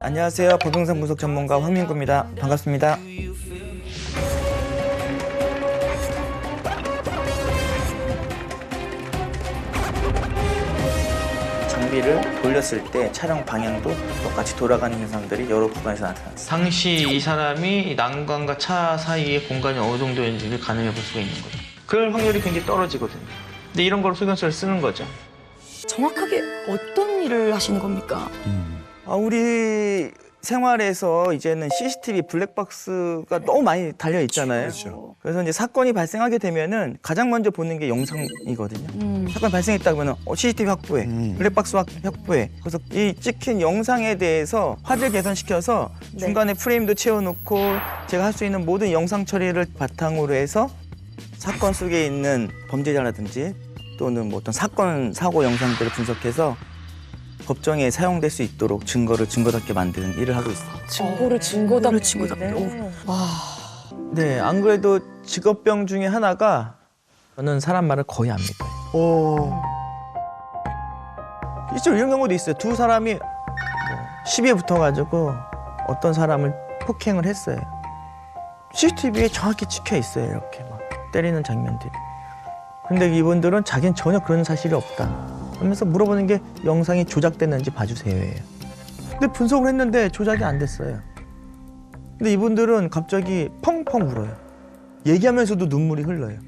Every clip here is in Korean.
안녕하세요. 부동산 분석 전문가 황민구입니다. 반갑습니다. 장비를 돌렸을 때 촬영 방향도 똑같이 돌아가는 현상들이 여러 구간에서 나타났습니다. 상시 이 사람이 난관과 차 사이의 공간이 어느 정도인지를 가늠해 볼 수가 있는 거죠. 그럴 확률이 굉장히 떨어지거든요. 근데 이런 걸 소견서를 쓰는 거죠. 정확하게 어떤 일을 하시는 겁니까? 우리 생활에서 이제는 CCTV 블랙박스가 너무 많이 달려 있잖아요. 그렇죠. 그래서 이제 사건이 발생하게 되면은 가장 먼저 보는 게 영상이거든요. 사건이 발생했다 그러면 CCTV 확보해, 블랙박스 확보해. 그래서 이 찍힌 영상에 대해서 화질 개선시켜서 네. 중간에 프레임도 채워놓고 제가 할 수 있는 모든 영상 처리를 바탕으로 해서 사건 속에 있는 범죄자라든지 또는 뭐 어떤 사건 사고 영상들을 분석해서 법정에 사용될 수 있도록 증거답게 만드는 일을 하고 있어요. 증거를 증거답게. 와. 네, 안 그래도 직업병 중에 하나가 저는 사람 말을 거의 안 믿어요. 실제로 이런 경우도 있어요. 두 사람이 시비에 붙어가지고 어떤 사람을 폭행을 했어요. CCTV에 정확히 찍혀 있어요. 이렇게 막 때리는 장면들이. 근데 이분들은 자기는 전혀 그런 사실이 없다 하면서 물어보는 게 영상이 조작됐는지 봐주세요예요. 근데 분석을 했는데 조작이 안 됐어요. 근데 이분들은 갑자기 펑펑 울어요. 얘기하면서도 눈물이 흘러요.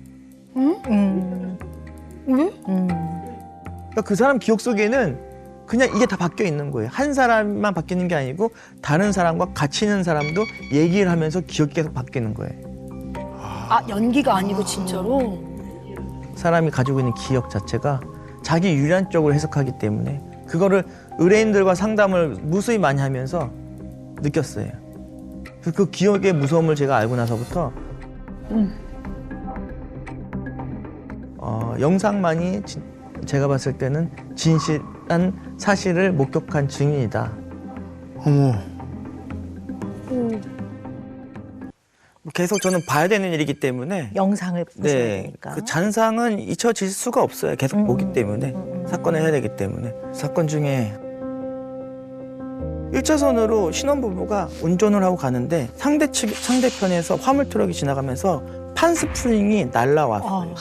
그러니까 그 사람 기억 속에는 그냥 이게 다 바뀌어 있는 거예요. 한 사람만 바뀌는 게 아니고 다른 사람과 같이 있는 사람도 얘기를 하면서 기억이 계속 바뀌는 거예요. 아, 연기가 아니고 진짜로? 사람이 가지고 있는 기억 자체가 자기 유리한 쪽으로 해석하기 때문에 그거를 의뢰인들과 상담을 무수히 많이 하면서 느꼈어요. 그 기억의 무서움을 제가 알고 나서부터 영상만이 제가 봤을 때는 진실한 사실을 목격한 증인이다. 어머. 계속 저는 봐야 되는 일이기 때문에 영상을 보셔야 네, 되니까. 그 잔상은 잊혀질 수가 없어요. 계속 보기 때문에 사건을 해야 되기 때문에 사건 중에 1차선으로 신혼부부가 운전을 하고 가는데 상대편에서 화물 트럭이 지나가면서 판스프링이 날라왔어요.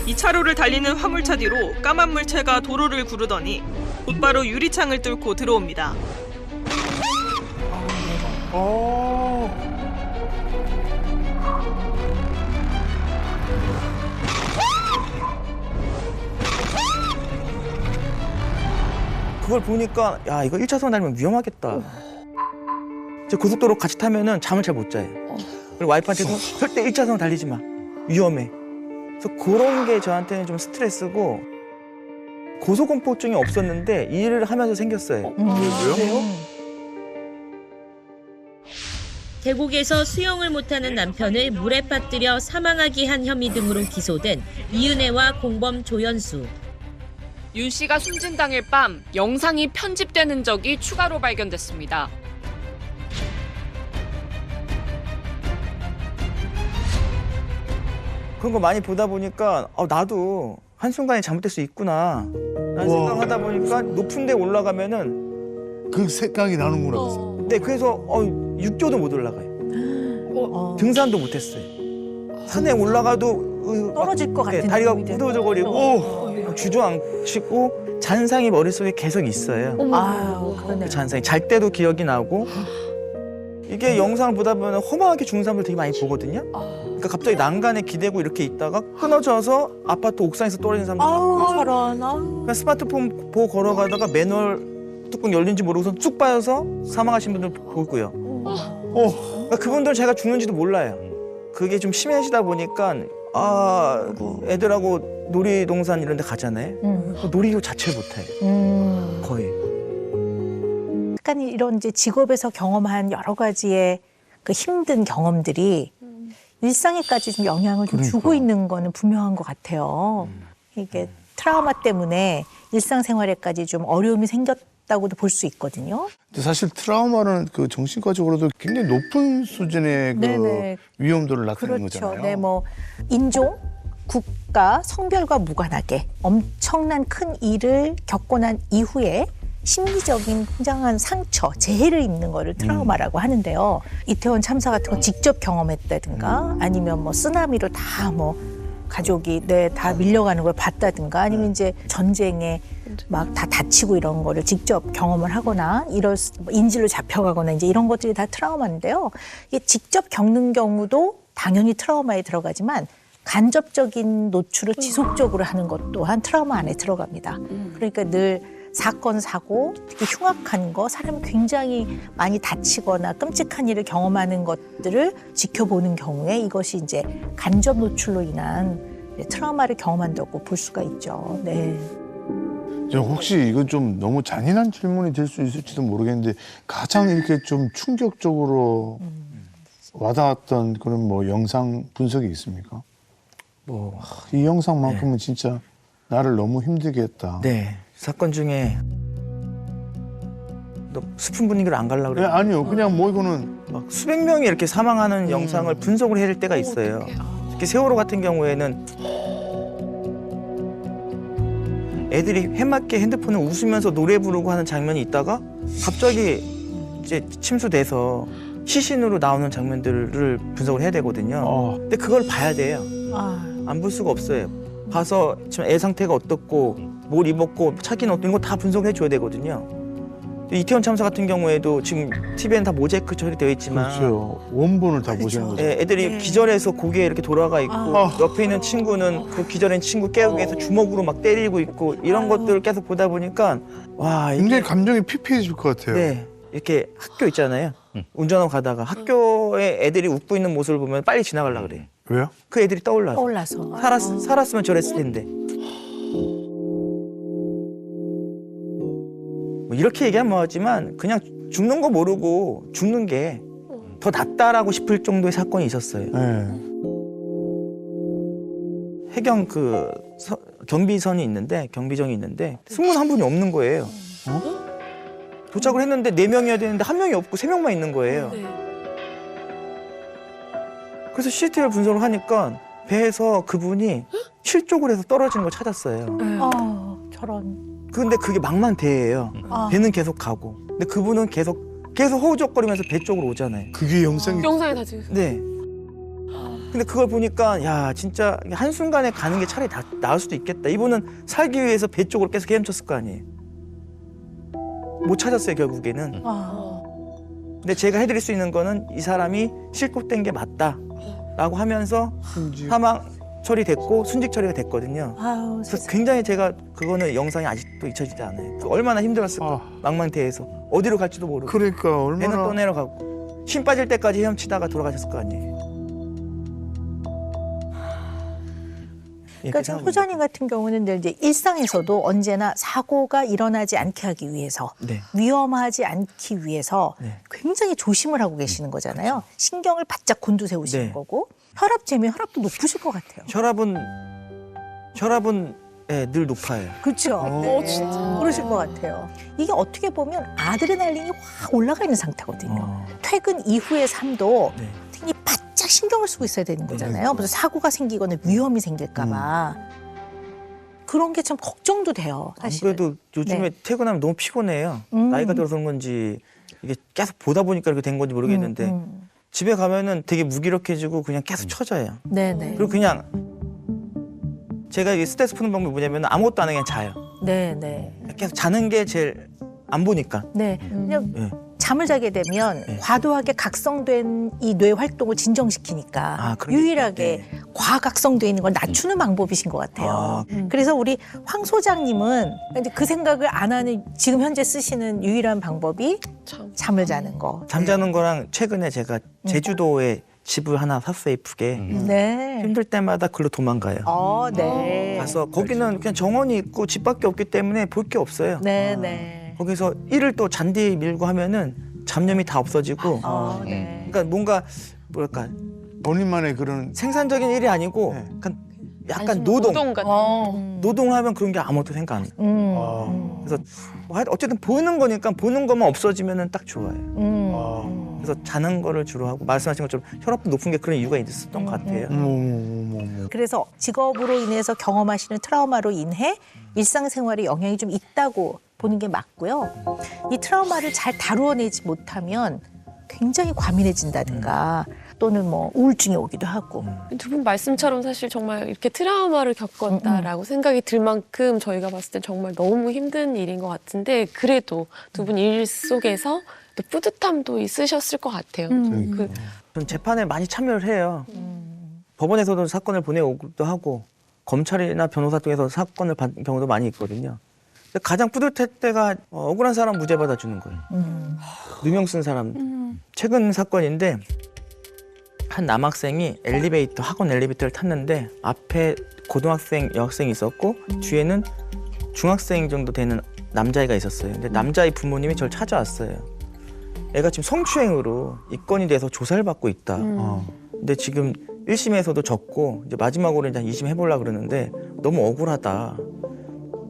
이 차로를 달리는 화물차 뒤로 까만 물체가 도로를 구르더니 곧바로 유리창을 뚫고 들어옵니다. 그걸 보니까 야 이거 1차선 달리면 위험하겠다. 제 고속도로 같이 타면은 잠을 잘 못 자요. 그리고 와이프한테도 절대 1차선 달리지 마. 위험해. 그래서 그런 게 저한테는 좀 스트레스고 고소공포증이 없었는데 이 일을 하면서 생겼어요. 계곡에서 수영을 못하는 남편을 물에 빠뜨려 사망하게 한 혐의 등으로 기소된 이은혜와 공범 조연수. 윤 씨가 숨진 당일 밤 영상이 편집되는 적이 추가로 발견됐습니다. 그런 거 많이 보다 보니까 나도 한순간에 잘못될 수 있구나 라는 생각하다 보니까 높은 데 올라가면은 그 생각이 나는구나. 네, 그래서 6교도 못 올라가요. 등산도 못 했어요. 산에 올라가도 떨어질 것 같은 다리가 느낌이 드는 후들후들거리고 주저앉히고 잔상이 머릿속에 계속 있어요. 아유, 그러네. 그 잔상이 잘 때도 기억이 나고 이게 영상을 보다 보면 허망하게 죽는 사람들 되게 많이 보거든요. 그러니까 갑자기 난간에 기대고 이렇게 있다가 끊어져서 아파트 옥상에서 떨어지는 사람들 아우, 많고 저런. 그러니까 스마트폰 보고 걸어가다가 매nu얼 뚜껑 열린지 모르고서 쭉 빠져서 사망하신 분들 보고요. 그러니까 그분들 제가 죽는지도 몰라요. 그게 좀 심해지다 보니까 애들하고 놀이동산 이런 데 가잖아요. 놀이기구 자체를 못해요. 거의. 약간 이런 이제 직업에서 경험한 여러 가지의 그 힘든 경험들이 일상에까지 좀 영향을 좀 주고 있는 거는 분명한 것 같아요. 이게 트라우마 때문에 일상생활에까지 좀 어려움이 생겼다고도 볼 수 있거든요. 근데 사실 트라우마는 그 정신과적으로도 굉장히 높은 수준의 그 네네. 위험도를 나타내는 그렇죠. 거잖아요. 네, 뭐 인종, 국가, 성별과 무관하게 엄청난 큰 일을 겪고 난 이후에 심리적인 굉장한 상처, 재해를 입는 거를 트라우마라고 하는데요. 이태원 참사 같은 거 직접 경험했다든가 아니면 뭐 쓰나미로 다 뭐 가족이 다 밀려가는 걸 봤다든가 아니면 이제 전쟁에 막 다 다치고 이런 거를 직접 경험을 하거나 인질로 잡혀가거나 이제 이런 것들이 다 트라우마인데요. 이게 직접 겪는 경우도 당연히 트라우마에 들어가지만 간접적인 노출을 지속적으로 하는 것 또한 트라우마 안에 들어갑니다. 그러니까 늘 사건, 사고, 특히 흉악한 거, 사람이 굉장히 많이 다치거나 끔찍한 일을 경험하는 것들을 지켜보는 경우에 이것이 이제 간접 노출로 인한 트라우마를 경험한다고 볼 수가 있죠. 네. 저 혹시 이건 좀 너무 잔인한 질문이 될 수 있을지도 모르겠는데 가장 이렇게 좀 충격적으로 와닿았던 그런 뭐 영상 분석이 있습니까? 이 영상만큼은 진짜 나를 너무 힘들게 했다. 네. 사건 중에 너 스푼 분위기로 안 가려고 네, 그래. 아니요. 그냥 뭐 이거는 막 수백 명이 이렇게 사망하는 영상을 분석을 해야 될 때가 있어요. 특히 세월호 같은 경우에는 애들이 해맞게 핸드폰을 웃으면서 노래 부르고 하는 장면이 있다가 갑자기 이제 침수돼서 시신으로 나오는 장면들을 분석을 해야 되거든요. 근데 그걸 봐야 돼요. 안 볼 수가 없어요. 봐서 지금 애 상태가 어떻고 뭘 입었고 차기는 어떤 거 다 분석해 줘야 되거든요. 이태원 참사 같은 경우에도 지금 TV에는 다 모자이크 처리되어 있지만 그렇죠. 원본을 다 보시는 거죠. 애들이 기절해서 고개에 이렇게 돌아가 있고 옆에 있는 친구는 그 기절한 친구 깨우기 위해서 주먹으로 막 때리고 있고 이런 것들을 계속 보다 보니까 와 이게 굉장히 감정이 피폐해질 것 같아요. 네 이렇게 학교 있잖아요. 운전하고 가다가 학교에 애들이 웃고 있는 모습을 보면 빨리 지나가려고 그래. 왜요? 그 애들이 떠올라서 살았으면 저랬을 텐데. 뭐 이렇게 얘기하면 뭐하지만 그냥 죽는 거 모르고 죽는 게 더 낫다라고 싶을 정도의 사건이 있었어요. 네. 해경 경비선이 있는데 경비정이 있는데 승무원 한 분이 없는 거예요. 도착을 했는데 4명이어야 되는데 1명이 없고 3명만 있는 거예요. 그래서 CCTV를 분석을 하니까 배에서 그분이 실족을 해서 떨어진 걸 찾았어요. 저런. 근데 그게 망만대예요. 배는 계속 가고. 근데 그분은 계속 허우적거리면서 배 쪽으로 오잖아요. 그게 영상이 영상에 다 찍었어요. 네. 근데 그걸 보니까 야 진짜 한순간에 가는 게 차라리 나을 수도 있겠다. 이분은 살기 위해서 배 쪽으로 계속 헤엄쳤을 거 아니에요. 못 찾았어요 결국에는. 근데 제가 해드릴 수 있는 거는 이 사람이 실족된 게 맞다라고 하면서 사망 처리됐고 순직 처리가 됐거든요. 그래서 굉장히 제가 그거는 영상이 아직도 잊혀지지 않아요. 얼마나 힘들었을까. 망망대해에서 어디로 갈지도 모르고. 그러니까 배는 얼마나 떠내려가고 심 빠질 때까지 헤엄치다가 돌아가셨을 거 아니에요. 그러니까 지금 호전이 같은 경우는 늘 이제 일상에서도 언제나 사고가 일어나지 않게 하기 위해서 네. 위험하지 않기 위해서 굉장히 조심을 하고 계시는 거잖아요. 신경을 바짝 곤두세우시는 네. 거고 혈압재면 혈압도 높으실 것 같아요. 혈압은 늘 높아요. 그렇죠. 진짜. 그러실 것 같아요. 이게 어떻게 보면 아드레날린이 확 올라가 있는 상태거든요. 퇴근 이후의 삶도 네. 굉장히 바짝 신경을 쓰고 있어야 되는 거잖아요. 그래서 사고가 생기거나 위험이 생길까 봐. 그런 게 참 걱정도 돼요. 안 사실은. 그래도 요즘에 퇴근하면 너무 피곤해요. 나이가 들어서 그런 건지 이게 계속 보다 보니까 이렇게 된 건지 모르겠는데 집에 가면은 되게 무기력해지고 그냥 계속 처져요. 네네. 그리고 그냥 제가 이 스트레스 푸는 방법이 뭐냐면 아무것도 안 하고 그냥 자요. 네네. 계속 자는 게 제일 안 보니까. 네. 그냥 네. 잠을 자게 되면 과도하게 각성된 이 뇌 활동을 진정시키니까 그런 게 유일하게 과각성돼 있는 걸 낮추는 방법이신 것 같아요. 그래서 우리 황 소장님은 이제 그 생각을 안 하는 지금 현재 쓰시는 유일한 방법이 잠을 자는 거. 잠자는 거랑 최근에 제가 제주도에 집을 하나 샀어요, 예쁘게. 네. 힘들 때마다 글로 도망가요. 네. 가서 거기는 그냥 정원이 있고 집밖에 없기 때문에 볼 게 없어요. 네, 네. 거기서 일을 또 잔디 밀고 하면은 잡념이 다 없어지고 네. 그러니까 뭔가 뭐랄까 본인만의 그런 생산적인 일이 아니고 약간 노동. 노동하면 그런 게 아무것도 생각 안 해요. 그래서 뭐 어쨌든 보는 거니까 보는 것만 없어지면은 딱 좋아요. 그래서 자는 거를 주로 하고 말씀하신 것처럼 혈압도 높은 게 그런 이유가 있었던 것 같아요. 그래서 직업으로 인해서 경험하시는 트라우마로 인해 일상생활에 영향이 좀 있다고 보는 게 맞고요. 이 트라우마를 잘 다루어내지 못하면 굉장히 과민해진다든가 또는 뭐 우울증이 오기도 하고. 두 분 말씀처럼 사실 정말 이렇게 트라우마를 겪었다라고 생각이 들 만큼 저희가 봤을 때 정말 너무 힘든 일인 것 같은데 그래도 두 분 일 속에서 또 뿌듯함도 있으셨을 것 같아요. 전 재판에 많이 참여를 해요. 법원에서도 사건을 보내오기도 하고 검찰이나 변호사 쪽에서 사건을 받은 경우도 많이 있거든요. 근데 가장 뿌듯할 때가 억울한 사람 무죄 받아주는 거예요. 누명 쓴 사람. 최근 사건인데 한 남학생이 학원 엘리베이터를 탔는데 앞에 고등학생, 여학생이 있었고 뒤에는 중학생 정도 되는 남자애가 있었어요. 근데 남자의 부모님이 저를 찾아왔어요. 애가 지금 성추행으로 입건이 돼서 조사를 받고 있다. 근데 지금 1심에서도 졌고 이제 마지막으로 이제 2심 해보려고 그러는데 너무 억울하다.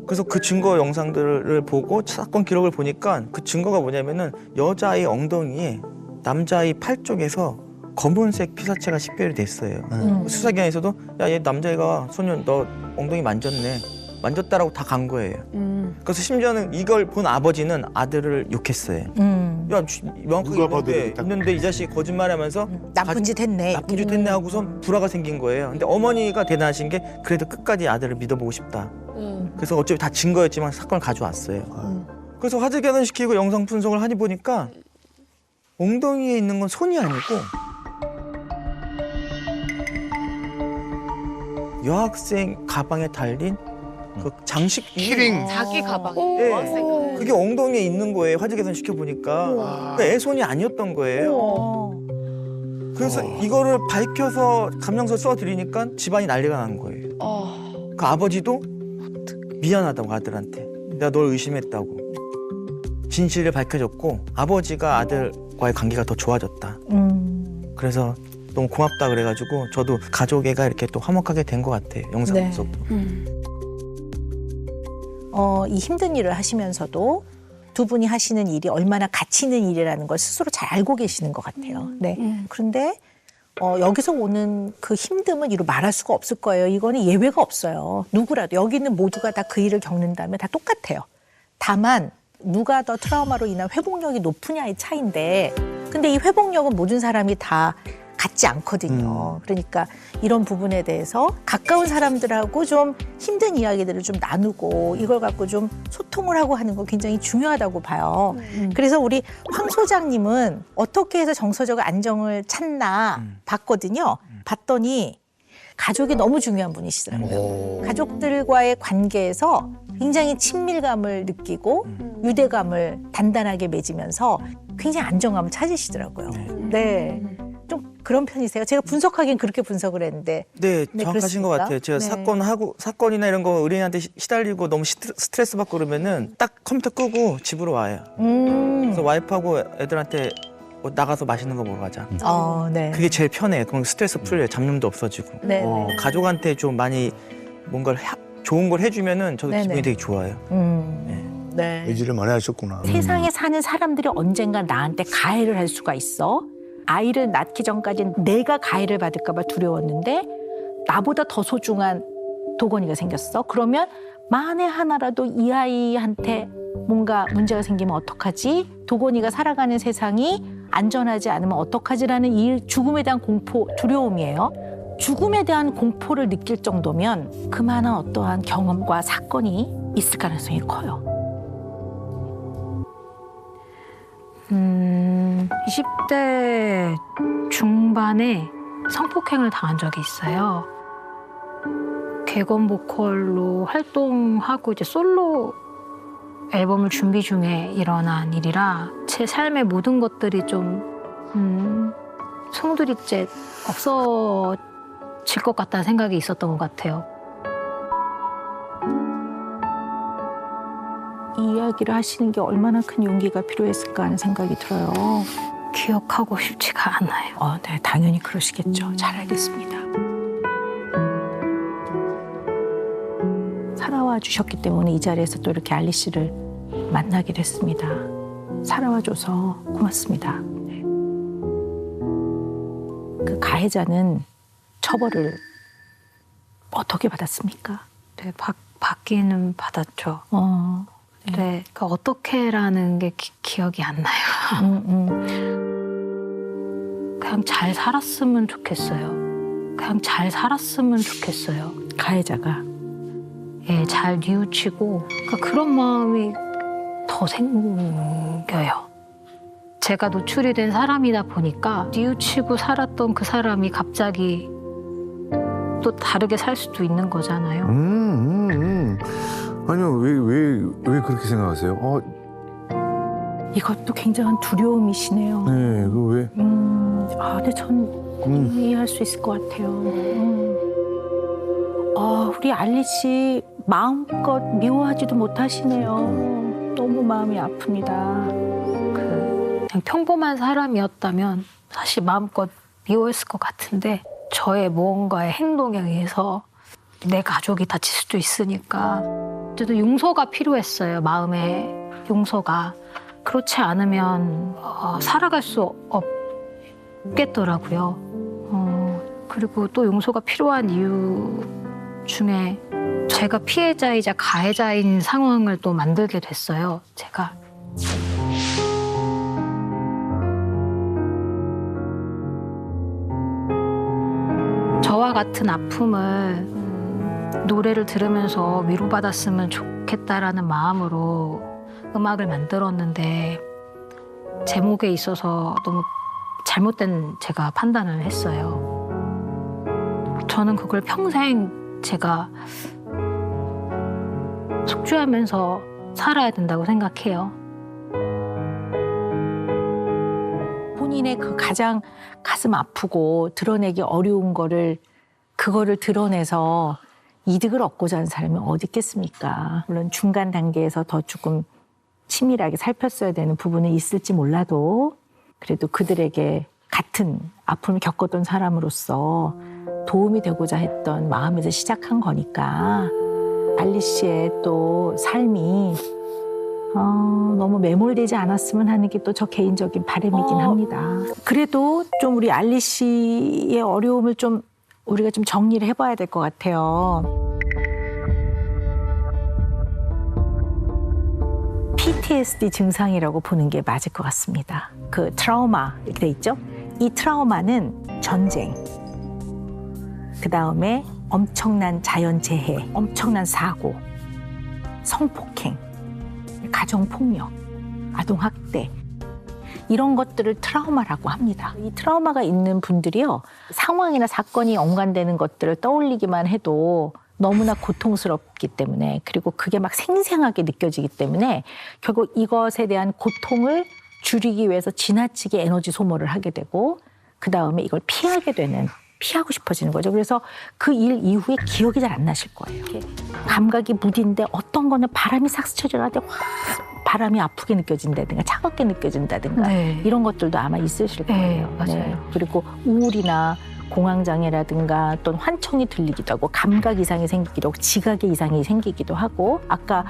그래서 그 증거 영상들을 보고 사건 기록을 보니까 그 증거가 뭐냐면은 여자의 엉덩이에 남자의 팔 쪽에서 검은색 피사체가 식별이 됐어요. 수사기관에서도 야, 얘 남자애가 소년 너 엉덩이 만졌네. 만졌다라고 다 간 거예요. 그래서 심지어는 이걸 본 아버지는 아들을 욕했어요. 야, 명확하게 있는데 이 자식이 거짓말하면서 나쁜 짓 했네. 나쁜 짓 했네 하고서 불화가 생긴 거예요. 근데 어머니가 대단하신 게 그래도 끝까지 아들을 믿어보고 싶다. 그래서 어차피 다 증거였지만 사건을 가져왔어요. 그래서 화재 개선시키고 영상 분석을 하니 보니까 엉덩이에 있는 건 손이 아니고 여학생 가방에 달린 그 장식 키링. 자기 가방. 네. 여학생. 그게 엉덩이에 있는 거예요. 화재 개선 시켜 보니까 그러니까 애 손이 아니었던 거예요. 그래서 이거를 밝혀서 감정서 써드리니까 집안이 난리가 난 거예요. 그 아버지도 미안하다고 아들한테 내가 널 의심했다고 진실을 밝혀줬고 아버지가 아들과의 관계가 더 좋아졌다. 그래서 너무 고맙다 그래가지고 저도 가족애가 이렇게 또 화목하게 된 것 같아요. 영상 네. 분석도. 이 힘든 일을 하시면서도 두 분이 하시는 일이 얼마나 가치 있는 일이라는 걸 스스로 잘 알고 계시는 것 같아요. 네. 그런데 여기서 오는 그 힘듦은 이루 말할 수가 없을 거예요. 이거는 예외가 없어요. 누구라도 여기 있는 모두가 다 그 일을 겪는다면 다 똑같아요. 다만 누가 더 트라우마로 인한 회복력이 높으냐의 차이인데 근데 이 회복력은 모든 사람이 다 같지 않거든요. 그러니까 이런 부분에 대해서 가까운 사람들하고 좀 힘든 이야기들을 좀 나누고 이걸 갖고 좀 소통을 하고 하는 거 굉장히 중요하다고 봐요. 그래서 우리 황 소장님은 어떻게 해서 정서적 안정을 찾나 봤거든요. 봤더니 가족이 너무 중요한 분이시더라고요. 가족들과의 관계에서 굉장히 친밀감을 느끼고 유대감을 단단하게 맺으면서 굉장히 안정감을 찾으시더라고요. 네. 좀 그런 편이세요? 제가 분석하기엔 그렇게 분석을 했는데. 네, 정확하신 것 그렇습니까? 같아요. 제가 네. 사건이나 이런 거 의뢰인한테 시달리고 너무 스트레스 받고 그러면은 딱 컴퓨터 끄고 집으로 와요. 그래서 와이프하고 애들한테 나가서 맛있는 거 먹으러 가자. 네. 그게 제일 편해요. 그럼 스트레스 풀려요. 잡념도 없어지고. 네. 가족한테 좀 많이 뭔가를 좋은 걸 해주면은 저도 네네. 기분이 되게 좋아요. 네. 의지를 많이 하셨구나. 세상에 사는 사람들이 언젠가 나한테 가해를 할 수가 있어. 아이를 낳기 전까지는 내가 가해를 받을까 봐 두려웠는데 나보다 더 소중한 도건이가 생겼어. 그러면 만에 하나라도 이 아이한테 뭔가 문제가 생기면 어떡하지? 도건이가 살아가는 세상이 안전하지 않으면 어떡하지라는 이 죽음에 대한 공포, 두려움이에요. 죽음에 대한 공포를 느낄 정도면 그만한 어떠한 경험과 사건이 있을 가능성이 커요. 20대 중반에 성폭행을 당한 적이 있어요. 객원 보컬로 활동하고 이제 솔로 앨범을 준비 중에 일어난 일이라 제 삶의 모든 것들이 좀 송두리째 없어질 것 같다는 생각이 있었던 것 같아요. 이 이야기를 하시는 게 얼마나 큰 용기가 필요했을까 하는 생각이 들어요. 기억하고 싶지가 않아요. 네, 당연히 그러시겠죠. 잘 알겠습니다. 살아와 주셨기 때문에 이 자리에서 또 이렇게 알리 씨를 만나게 됐습니다. 살아와 줘서 고맙습니다. 네. 그 가해자는 처벌을 어떻게 받았습니까? 네, 받기는 받았죠. 네, 그 어떻게라는 게 기억이 안 나요. 그냥 잘 살았으면 좋겠어요. 그냥 잘 살았으면 좋겠어요. 가해자가. 예, 잘 뉘우치고 그런 마음이 더 생겨요. 제가 노출이 된 사람이다 보니까 뉘우치고 살았던 그 사람이 갑자기 또 다르게 살 수도 있는 거잖아요. 아니요, 왜 그렇게 생각하세요? 이것도 굉장한 두려움이시네요. 네, 그 왜? 근데 전 이해할 수 있을 것 같아요. 우리 알리 씨 마음껏 미워하지도 못하시네요. 너무 마음이 아픕니다. 그냥 평범한 사람이었다면 사실 마음껏 미워했을 것 같은데 저의 무언가의 행동에 의해서 내 가족이 다칠 수도 있으니까 어쨌든 용서가 필요했어요. 마음의 용서가. 그렇지 않으면 살아갈 수 없겠더라고요. 그리고 또 용서가 필요한 이유 중에 제가 피해자이자 가해자인 상황을 또 만들게 됐어요. 제가. 저와 같은 아픔을 노래를 들으면서 위로받았으면 좋겠다라는 마음으로 음악을 만들었는데 제목에 있어서 너무 잘못된 제가 판단을 했어요. 저는 그걸 평생 제가 속죄하면서 살아야 된다고 생각해요. 본인의 그 가장 가슴 아프고 드러내기 어려운 그거를 드러내서 이득을 얻고자 하는 사람이 어디 있겠습니까? 물론 중간 단계에서 더 조금 치밀하게 살폈어야 되는 부분은 있을지 몰라도 그래도 그들에게 같은 아픔을 겪었던 사람으로서 도움이 되고자 했던 마음에서 시작한 거니까 알리 씨의 또 삶이 너무 매몰되지 않았으면 하는 게 또 저 개인적인 바람이긴 합니다. 그래도 좀 우리 알리 씨의 어려움을 좀 우리가 좀 정리를 해봐야 될 것 같아요. PTSD 증상이라고 보는 게 맞을 것 같습니다. 그 트라우마 이렇게 돼 있죠? 이 트라우마는 전쟁, 그 다음에 엄청난 자연재해, 엄청난 사고, 성폭행, 가정폭력, 아동학대 이런 것들을 트라우마라고 합니다. 이 트라우마가 있는 분들이요. 상황이나 사건이 연관되는 것들을 떠올리기만 해도 너무나 고통스럽기 때문에 그리고 그게 막 생생하게 느껴지기 때문에 결국 이것에 대한 고통을 줄이기 위해서 지나치게 에너지 소모를 하게 되고 그다음에 이걸 피하고 싶어지는 거죠. 그래서 그 일 이후에 기억이 잘 안 나실 거예요. 감각이 무딘데 어떤 거는 바람이 싹 스쳐 지나갈 때 바람이 아프게 느껴진다든가 차갑게 느껴진다든가 네. 이런 것들도 아마 있으실 거예요. 네, 맞아요. 그리고 우울이나 공황장애라든가 또는 환청이 들리기도 하고 감각 이상이 생기기도 하고 지각의 이상이 생기기도 하고 아까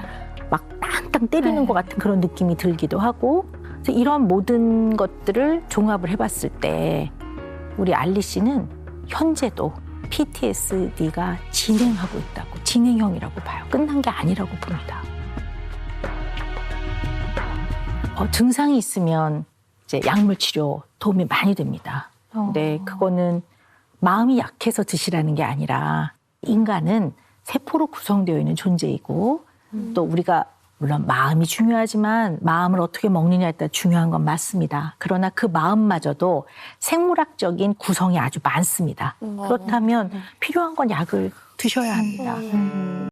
막 땅땅 때리는 것 같은 그런 느낌이 들기도 하고 그래서 이런 모든 것들을 종합을 해봤을 때 우리 알리 씨는 현재도 PTSD가 진행하고 있다고 진행형이라고 봐요. 끝난 게 아니라고 봅니다. 증상이 있으면 이제 약물 치료 도움이 많이 됩니다. 근데 그거는 마음이 약해서 드시라는 게 아니라 인간은 세포로 구성되어 있는 존재이고 또 우리가 물론 마음이 중요하지만 마음을 어떻게 먹느냐에 따라 중요한 건 맞습니다. 그러나 그 마음마저도 생물학적인 구성이 아주 많습니다. 그렇다면 필요한 건 약을 드셔야 합니다.